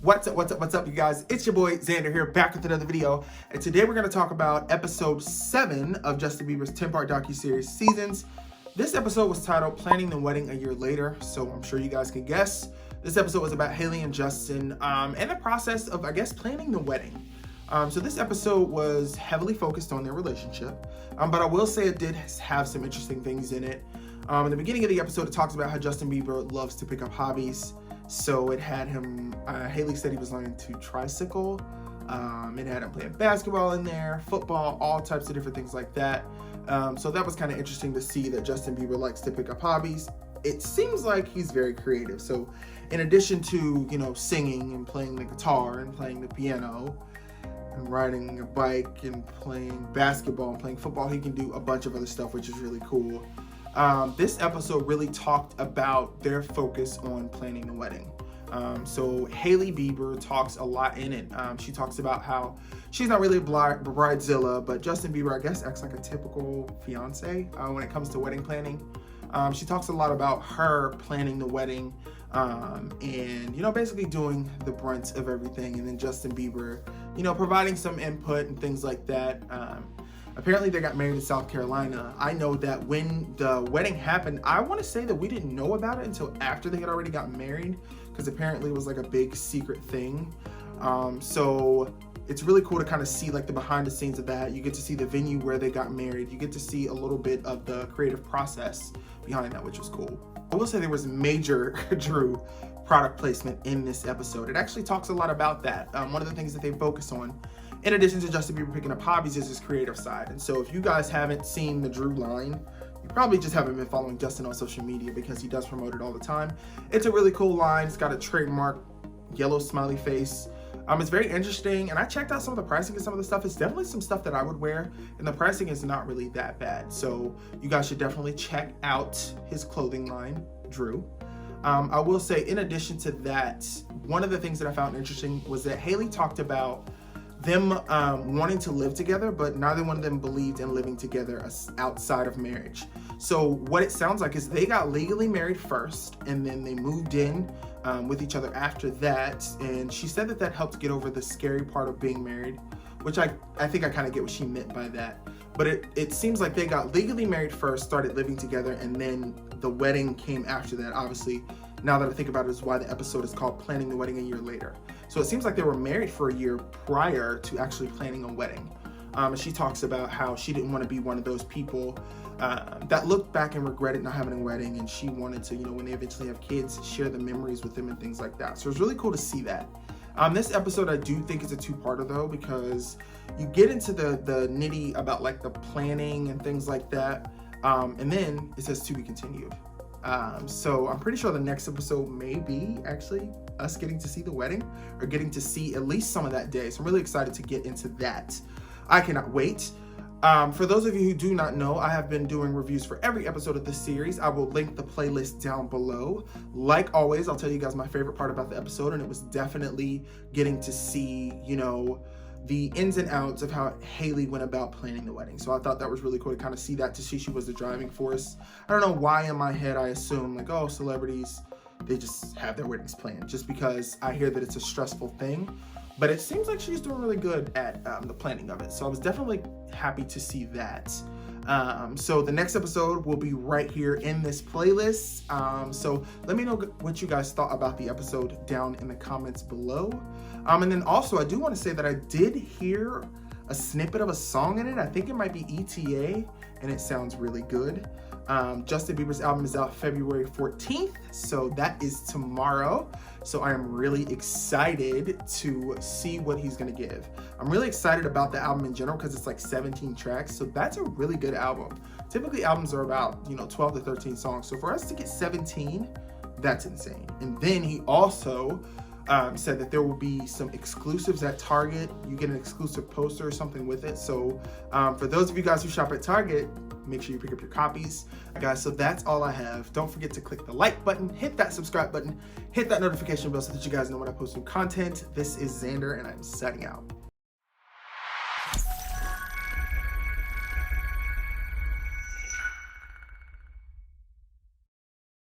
What's up, you guys? It's your boy Xander here, back with another video. And today we're going to talk about episode 7 of Justin Biebers 10-part docuseries Seasons. This episode was titled Planning the Wedding a Year Later, so I'm sure you guys can guess. This episode was about Hailey and Justin and the process of, I guess, planning the wedding. So this episode was heavily focused on their relationship, but I will say it did have some interesting things in it. In the beginning of the episode, it talks about how Justin Bieber loves to pick up hobbies. So it had him, Hailey said he was learning to tricycle. It had him playing basketball in there, football, all types of different things like that. So that was kind of interesting to see that Justin Bieber likes to pick up hobbies. It seems like he's very creative. So in addition to, singing and playing the guitar and playing the piano and riding a bike and playing basketball and playing football, he can do a bunch of other stuff, which is really cool. This episode really talked about their focus on planning the wedding. So Hailey Bieber talks a lot in it. She talks about how she's not really a bridezilla, but Justin Bieber, I guess, acts like a typical fiance when it comes to wedding planning. She talks a lot about her planning the wedding and, basically doing the brunt of everything. And then Justin Bieber, providing some input and things like that. Apparently they got married in South Carolina. I know that when the wedding happened, I want to say that we didn't know about it until after they had already got married, because apparently it was like a big secret thing. So it's really cool to kind of see like the behind the scenes of that. You get to see the venue where they got married. You get to see a little bit of the creative process behind that, which was cool. I will say there was major Drew product placement in this episode. It actually talks a lot about that. One of the things that they focus on, in addition to Justin Bieber picking up hobbies, is his creative side. And so if you guys haven't seen the Drew line, you probably just haven't been following Justin on social media, because he does promote it all the time. It's a really cool line. It's got a trademark yellow smiley face. It's very interesting, and I checked out some of the pricing and some of the stuff. It's definitely some stuff that I would wear, and the pricing is not really that bad. So you guys should definitely check out his clothing line, Drew. I will say, in addition to that, one of the things that I found interesting was that Hailey talked about them wanting to live together, but neither one of them believed in living together outside of marriage. So what it sounds like is they got legally married first, and then they moved in with each other after that. And she said that helped get over the scary part of being married, which I think I kind of get what she meant by that. But it seems like they got legally married first, started living together, and then the wedding came after that. Obviously, now that I think about it, is why the episode is called Planning the Wedding a Year Later. So it seems like they were married for a year prior to actually planning a wedding. And she talks about how she didn't want to be one of those people that looked back and regretted not having a wedding, and she wanted to, when they eventually have kids, share the memories with them and things like that. So it's really cool to see that. This episode, I do think is a two-parter though, because you get into the nitty about like the planning and things like that, and then it says to be continued. So I'm pretty sure the next episode may be actually us getting to see the wedding, or getting to see at least some of that day. So I'm really excited to get into that. I cannot wait. For those of you who do not know, I have been doing reviews for every episode of this series. I will link the playlist down below. Like always, I'll tell you guys my favorite part about the episode, and it was definitely getting to see, the ins and outs of how Hailey went about planning the wedding. So I thought that was really cool to kind of see that, to see she was the driving force. I don't know why in my head I assume like, oh, celebrities, they just have their weddings planned, just because I hear that it's a stressful thing. But it seems like she's doing really good at the planning of it. So I was definitely happy to see that. So the next episode will be right here in this playlist. So let me know what you guys thought about the episode down in the comments below. And then also, I do want to say that I did hear a snippet of a song in it. I think it might be ETA, and it sounds really good. Justin Bieber's album is out February 14th, so that is tomorrow. So I am really excited to see what he's gonna give. I'm really excited about the album in general, because it's like 17 tracks, so that's a really good album. Typically albums are about 12 to 13 songs, so for us to get 17, that's insane. And then he also said that there will be some exclusives at Target. You get an exclusive poster or something with it. So for those of you guys who shop at Target, make sure you pick up your copies. Guys, so that's all I have. Don't forget to click the like button, hit that subscribe button, hit that notification bell so that you guys know when I post new content. This is Xander, and I'm signing out.